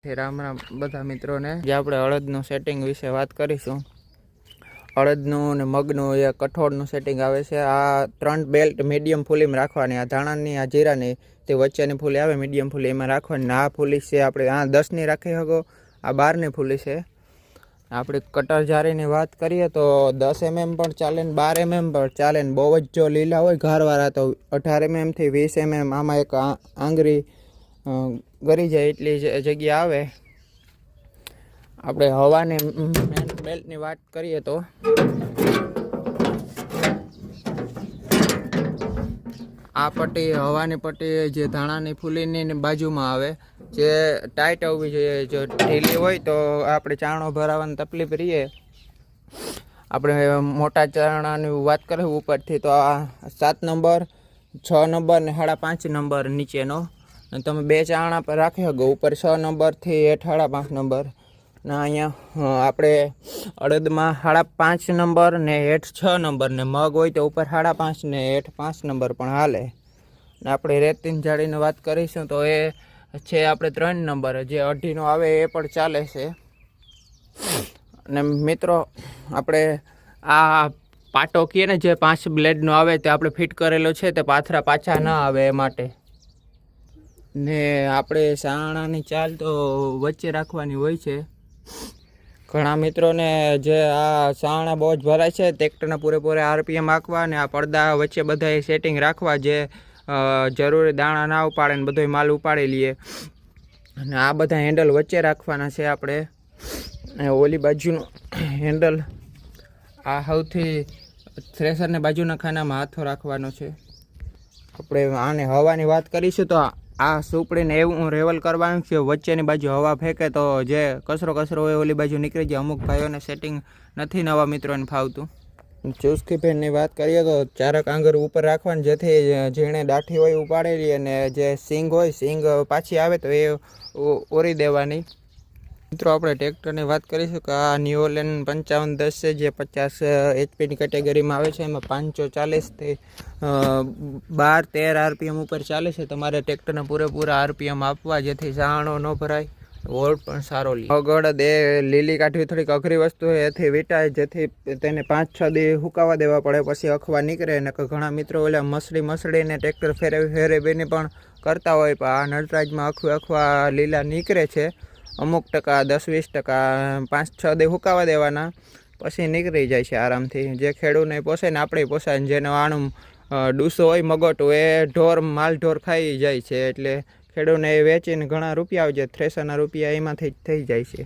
રામ રામ બધા મિત્રોને જે આપણે અડદનું સેટિંગ વિશે વાત કરીશું। અડદનું અને મગનું એ કઠોળનું સેટિંગ આવે છે। આ 3 બેલ્ટ મીડિયમ ફૂલીમાં રાખવાની, આ ધાણાની આ જીરાની તે વચ્ચેની ફૂલી આવે મીડિયમ ફૂલી એમાં રાખવાની। આ ફૂલી છે આપણે આ 10ની રાખી શકો, આ 12ની ફૂલી છે। આપણે કટર જારીની વાત કરીએ તો 10 mm પણ ચાલે ને 12 mm પણ ચાલે ને, બહુ જ જો લીલા હોય ઘારવાળા તો 18 mm થી 20 mm આમાં એક આંગળી ગરી જાય એટલી જગ્યા આવે। આપણે હવાની મેન બેલ્ટની વાત કરીએ તો આ પટ્ટી હવાની પટ્ટી જે ધાણાની ફૂલીની બાજુમાં આવે, જે ટાઈટ આવવી જોઈએ। જો ઢીલી હોય તો આપણે ચાણો ભરાવાની તકલીફ રહીએ। આપણે મોટા ચાણાની વાત કરીએ ઉપરથી તો આ 7 નંબર, 6 નંબર ને 5.5 નંબર નીચેનો, અને તમે 2 ચાણા પર રાખી શકો, ઉપર 6 નંબરથી હેઠ 5.5 નંબર ને અહીંયા આપણે અડદમાં 5.5 નંબર ને હેઠ 6 નંબર ને મગ હોય તો ઉપર 5.5 ને હેઠ 5 નંબર પણ હાલે। ને આપણે રેતીની જાળીની વાત કરીશું તો એ છે આપણે 3 નંબર, જે 2.5નો આવે એ પણ ચાલે છે। અને મિત્રો આપણે આ પાટો કહીએ ને જે 5 બ્લેડનો આવે તે આપણે ફિટ કરેલો છે, તે પાથરા પાછા ન આવે એ માટે। ને આપણે સાણાની ચાલ તો વચ્ચે રાખવાની હોય છે। ઘણા મિત્રોને જે આ સાણા બહુ જ ભરાય છે, ટ્રેક્ટરના પૂરેપૂરા RPM આંકવા ને આ પડદા વચ્ચે બધા સેટિંગ રાખવા, જે જરૂરી દાણા ના ઉપાડે ને બધો માલ ઉપાડી લઈએ। અને આ બધા હેન્ડલ વચ્ચે રાખવાના છે આપણે। ઓલી બાજુનું હેન્ડલ આ સૌથી થ્રેસરની બાજુના ખાનામાં હાથો રાખવાનો છે। આપણે આને હવાની વાત કરીશું તો આ સુપડીને એવું રેવલ કરવાનું છે, વચ્ચેની બાજુ હવા ફેંકે તો જે કચરો હોય ઓલી બાજુ નીકળી જાય। અમુક ભાઈઓને સેટિંગ નથી નવા મિત્રોને ફાવતું। ચુસ્કી પેનની વાત કરીએ તો 4 આંગર ઉપર રાખવાની, જેથી ઝીણે દાઠી હોય ઉપાડેલી અને જે સિંગ હોય સિંગ પાછી આવે તો એ ઓરી દેવાની। મિત્રો આપણે ટ્રેક્ટરની વાત કરીશું કે આ ન્યુઓલેન 5510 છે, જે 50 HP કેટેગરીમાં આવે છે। એમાં 540થી 12-13 RPM ઉપર ચાલે છે। તમારે ટ્રેક્ટરના પૂરેપૂરા RPM આપવા, જેથી સાણો ન ભરાય, વોલ્ટ પણ સારો લે। અગળ એ લીલી કાઢવી થોડીક અઘરી વસ્તુ હોય, એથી વીટાય, જેથી તેને 5-6 દી હુકાવા દેવા પડે પછી અખવા નીકળે। ને ઘણા મિત્રો ઓલા મસળીને ટ્રેક્ટર ફેરવીને પણ કરતા હોય, પણ આ નટરાજમાં અખવા લીલા નીકળે છે। અમુક ટકા 10-20%, 5-6 દી હુકાવા દેવાના પછી નીકળી જાય છે આરામથી। જે ખેડૂતને પોસાય ને આપણે પોસાય, જેનો આણું ડૂસો હોય મગોટું એ માલ ઢોર ખાઈ જાય છે, એટલે ખેડૂતને એ વેચીને ઘણા રૂપિયા આવે છે, થ્રેસરના રૂપિયા એમાંથી જ થઈ જાય છે।